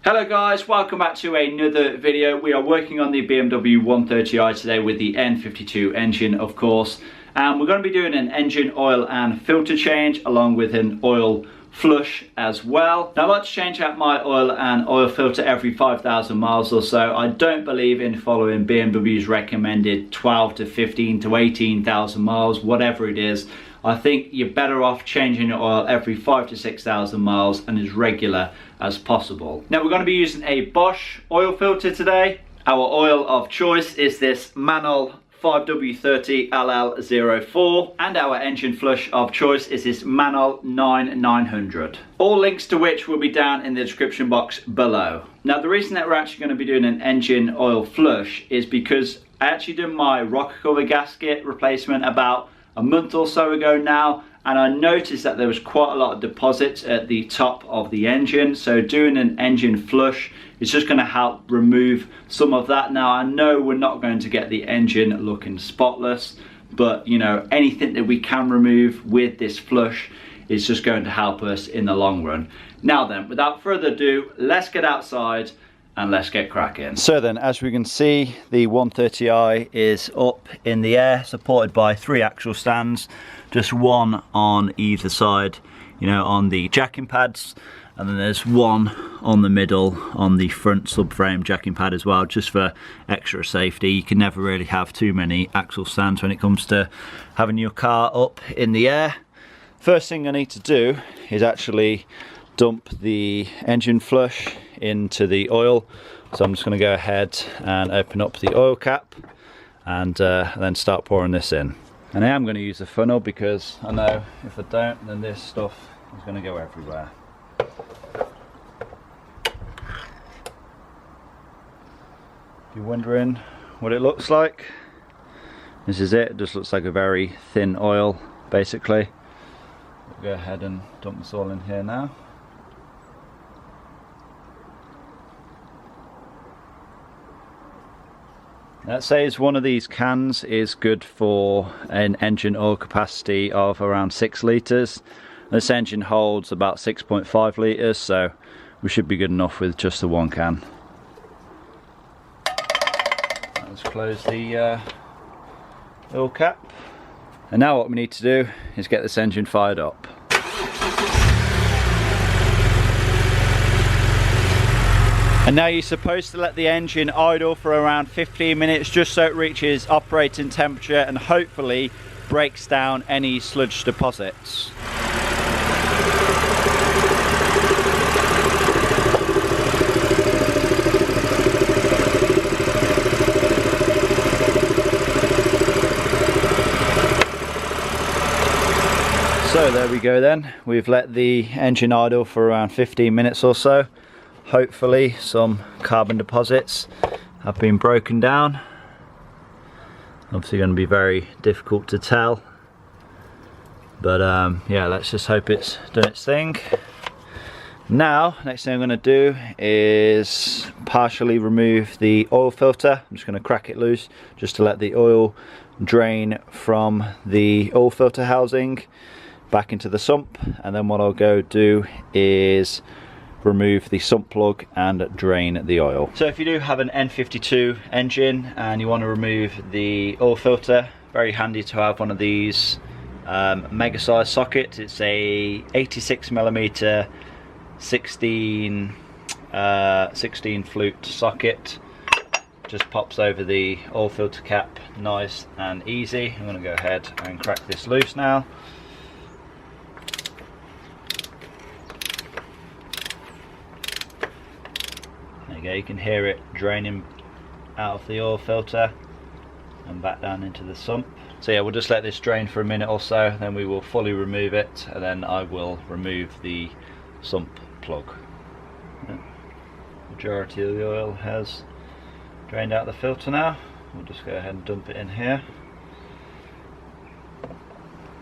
Hello guys, welcome back to another video. We are working on the BMW 130i today with the N52 engine, of course. And we're going to be doing an engine oil and filter change along with an oil flush as well. Now I like to change out my oil and oil filter every 5,000 miles or so. I don't believe in following BMW's recommended 12 to 15 to 18,000 miles, whatever it is. I think you're better off changing your oil every 5 to 6,000 miles and as regular as possible. Now we're going to be using a Bosch oil filter today. Our oil of choice is this Manol 5W30 LL04 and our engine flush of choice is this Manol 9900. All links to which will be down in the description box below. Now the reason that we're actually going to be doing an engine oil flush is because I actually did my rocker cover gasket replacement about a month or so ago now, and I noticed that there was quite a lot of deposits at the top of the engine. So doing an engine flush is just going to help remove some of that. Now I know we're not going to get the engine looking spotless, but you know, anything that we can remove with this flush is just going to help us in the long run. Now then, without further ado, let's get outside and let's get cracking. So then, as we can see, the 130i is up in the air, supported by 3 axle stands, just one on either side, you know, on the jacking pads, and then there's one on the middle on the front subframe jacking pad as well, just for extra safety. You can never really have too many axle stands when it comes to having your car up in the air. First thing I need to do is actually dump the engine flush into the oil. So I'm just going to go ahead and open up the oil cap and then start pouring this in. And I am going to use a funnel because I know if I don't, then this stuff is going to go everywhere. If you're wondering what it looks like, this is it. It just looks like a very thin oil basically. We'll go ahead and dump this all in here now. Let's say one of these cans is good for an engine oil capacity of around 6 litres. This engine holds about 6.5 litres, so we should be good enough with just the one can. Let's close the oil cap. And now what we need to do is get this engine fired up. And now you're supposed to let the engine idle for around 15 minutes just so it reaches operating temperature and hopefully breaks down any sludge deposits. So there we go then, we've let the engine idle for around 15 minutes or so. Hopefully some carbon deposits have been broken down. Obviously going to be very difficult to tell, but yeah, let's just hope it's done its thing. Now next thing I'm going to do is partially remove the oil filter. I'm just going to crack it loose just to let the oil drain from the oil filter housing back into the sump, and then what I'll go do is remove the sump plug and drain the oil. So if you do have an N52 engine and you want to remove the oil filter, very handy to have one of these mega size sockets. It's a 86mm 16 flute socket. Just pops over the oil filter cap nice and easy. I'm going to go ahead and crack this loose now. You can hear it draining out of the oil filter and back down into the sump. So yeah, we'll just let this drain for a minute or so, then we will fully remove it, and then I will remove the sump plug. The majority of the oil has drained out the filter now. We'll just go ahead and dump it in here.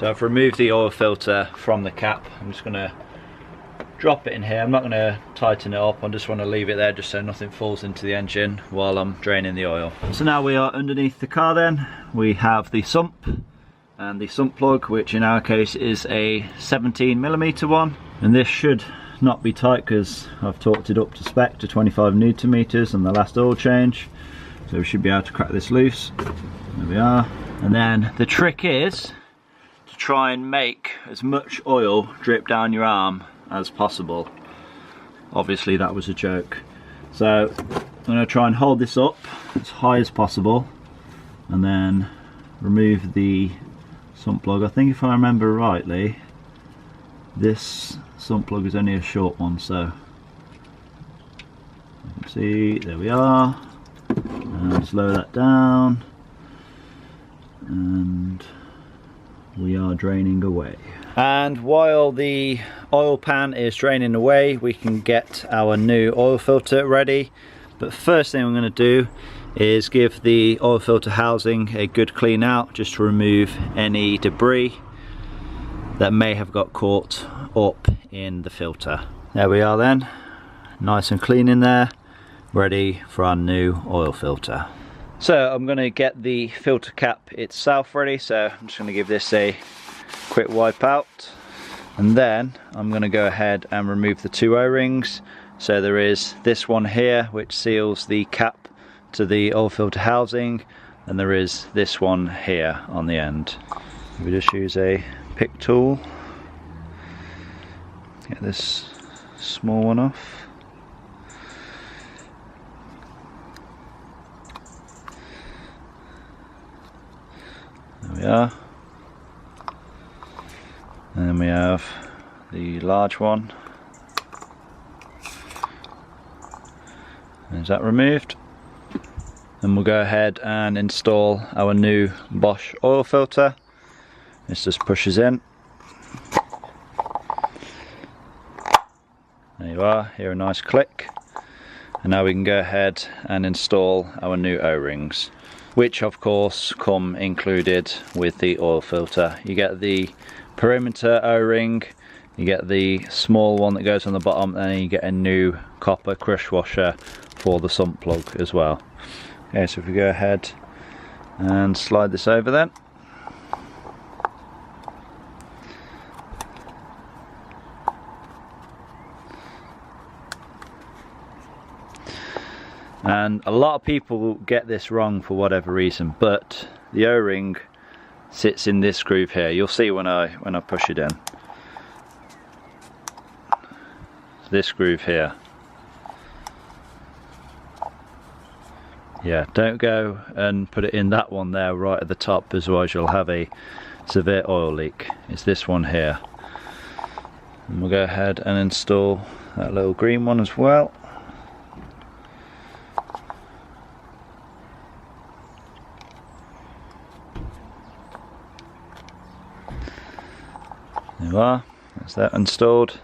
So I've removed the oil filter from the cap. I'm just going to drop it in here. I'm not going to tighten it up, I just want to leave it there just so nothing falls into the engine while I'm draining the oil. So now we are underneath the car then. We have the sump and the sump plug, which in our case is a 17mm one, and this should not be tight because I've torqued it up to spec to 25 Newton meters on the last oil change, so we should be able to crack this loose. There we are. And then the trick is to try and make as much oil drip down your arm as possible. Obviously that was a joke. So I'm going to try and hold this up as high as possible and then remove the sump plug. I think if I remember rightly, this sump plug is only a short one, so you can see, there we are. And slow that down, and we are draining away. And while the oil pan is draining away, we can get our new oil filter ready. But first thing I'm going to do is give the oil filter housing a good clean out, just to remove any debris that may have got caught up in the filter. There we are then, nice and clean in there, ready for our new oil filter. So I'm going to get the filter cap itself ready, so I'm just going to give this a quick wipe out, and then I'm going to go ahead and remove the two O-rings. So there is this one here which seals the cap to the oil filter housing, and there is this one here on the end. We just use a pick tool, get this small one off. There we are. And then we have the large one. Is that removed? Then we'll go ahead and install our new Bosch oil filter. This just pushes in. There you are, hear a nice click. And now we can go ahead and install our new O-rings, which of course come included with the oil filter. You get the perimeter O-ring, you get the small one that goes on the bottom, and then you get a new copper crush washer for the sump plug as well. Okay, so if we go ahead and slide this over then. And a lot of people get this wrong for whatever reason, but the O-ring sits in this groove here. You'll see when I push it in. This groove here. Yeah, don't go and put it in that one there right at the top, otherwise you'll have a severe oil leak. It's this one here. And we'll go ahead and install that little green one as well. There you are, that's that installed,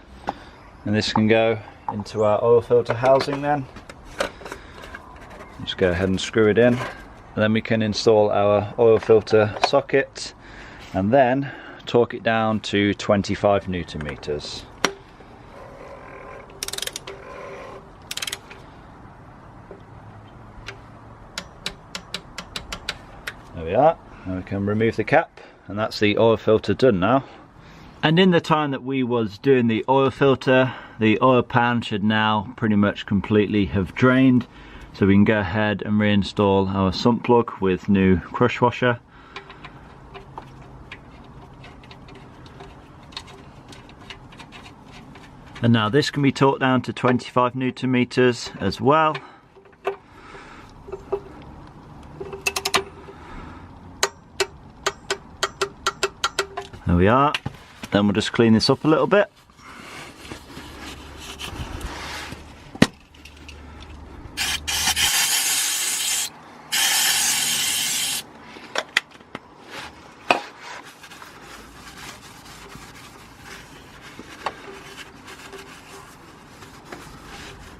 and this can go into our oil filter housing then. Just go ahead and screw it in, and then we can install our oil filter socket and then torque it down to 25 Newton meters. There we are, now we can remove the cap, and that's the oil filter done now. And in the time that we was doing the oil filter, the oil pan should now pretty much completely have drained. So we can go ahead and reinstall our sump plug with new crush washer. And now this can be torqued down to 25 Newton meters as well. There we are. Then we'll just clean this up a little bit.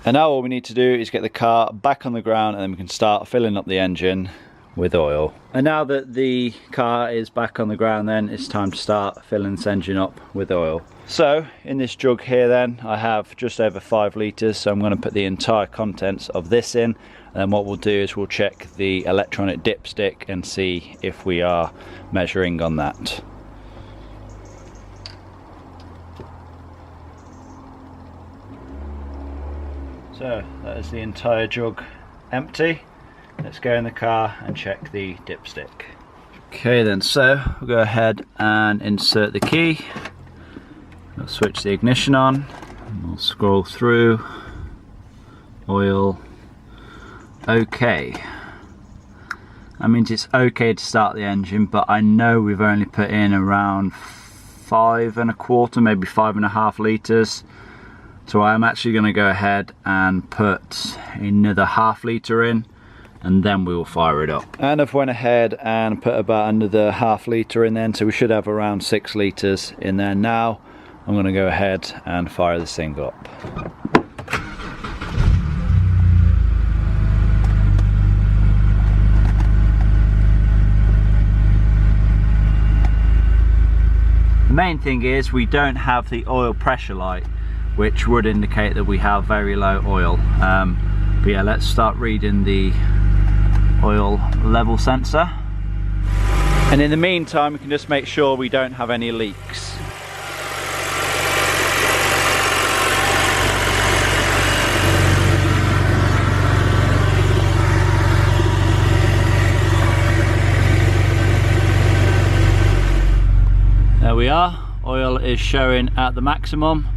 And now all we need to do is get the car back on the ground, and then we can start filling up the engine with oil. And now that the car is back on the ground, then it's time to start filling this engine up with oil. So in this jug here then, I have just over 5 litres, so I'm going to put the entire contents of this in, and then what we'll do is we'll check the electronic dipstick and see if we are measuring on that. So that is the entire jug empty. Let's go in the car and check the dipstick. Okay then, so we'll go ahead and insert the key. We'll switch the ignition on. And we'll scroll through. Oil. Okay. That means it's okay to start the engine, but I know we've only put in around 5 1/4, maybe 5.5 litres. So I'm actually going to go ahead and put another ½ litre in, and then we will fire it up. And I've went ahead and put about another ½ litre in then, so we should have around 6 litres in there now. I'm going to go ahead and fire this thing up. The main thing is we don't have the oil pressure light, which would indicate that we have very low oil. But yeah, let's start reading the oil level sensor. And in the meantime, we can just make sure we don't have any leaks. There we are, oil is showing at the maximum,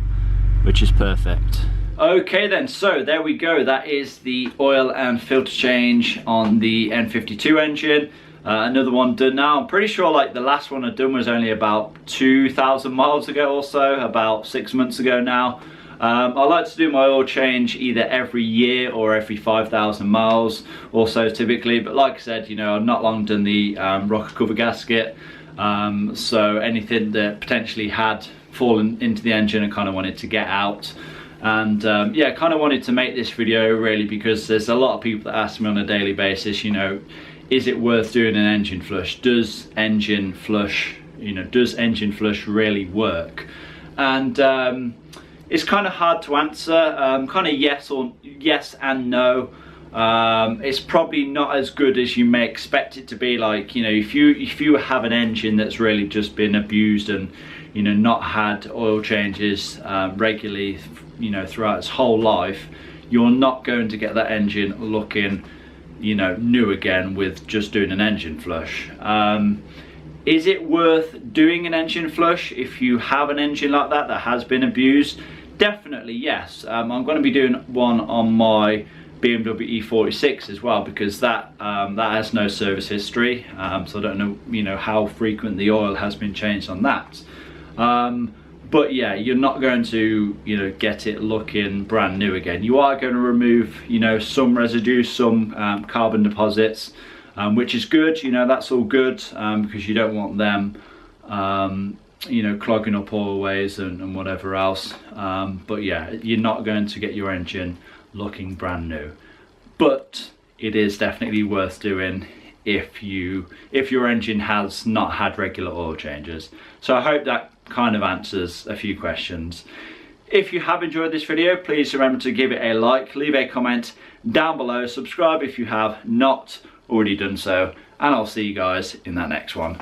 which is perfect. Okay then, so there we go. That is the oil and filter change on the N52 engine. Another one done now. I'm pretty sure like the last one I'd done was only about 2,000 miles ago or so, about 6 months ago now. I like to do my oil change either every year or every 5,000 miles or so typically, but like I said, you know, I've not long done the rocker cover gasket. So anything that potentially had fallen into the engine I kind of wanted to get out. And yeah, kind of wanted to make this video really because there's a lot of people that ask me on a daily basis, you know, is it worth doing an engine flush? Does engine flush, you know, does engine flush really work? And it's kind of hard to answer, kind of yes and no. It's probably not as good as you may expect it to be. Like, you know, if you have an engine that's really just been abused and, you know, not had oil changes regularly, you know, throughout its whole life, you're not going to get that engine looking, you know, new again with just doing an engine flush. Is it worth doing an engine flush if you have an engine like that has been abused? Definitely yes. I'm going to be doing one on my BMW E46 as well, because that has no service history, so I don't know, you know, how frequent the oil has been changed on that. But yeah, you're not going to, you know, get it looking brand new again. You are going to remove, you know, some residue, some carbon deposits, which is good. You know, that's all good, because you don't want them, you know, clogging up oilways and whatever else. But yeah, you're not going to get your engine looking brand new, but it is definitely worth doing if your engine has not had regular oil changes. So I hope that kind of answers a few questions. If you have enjoyed this video, please remember to give it a like, leave a comment down below, subscribe if you have not already done so, and I'll see you guys in that next one.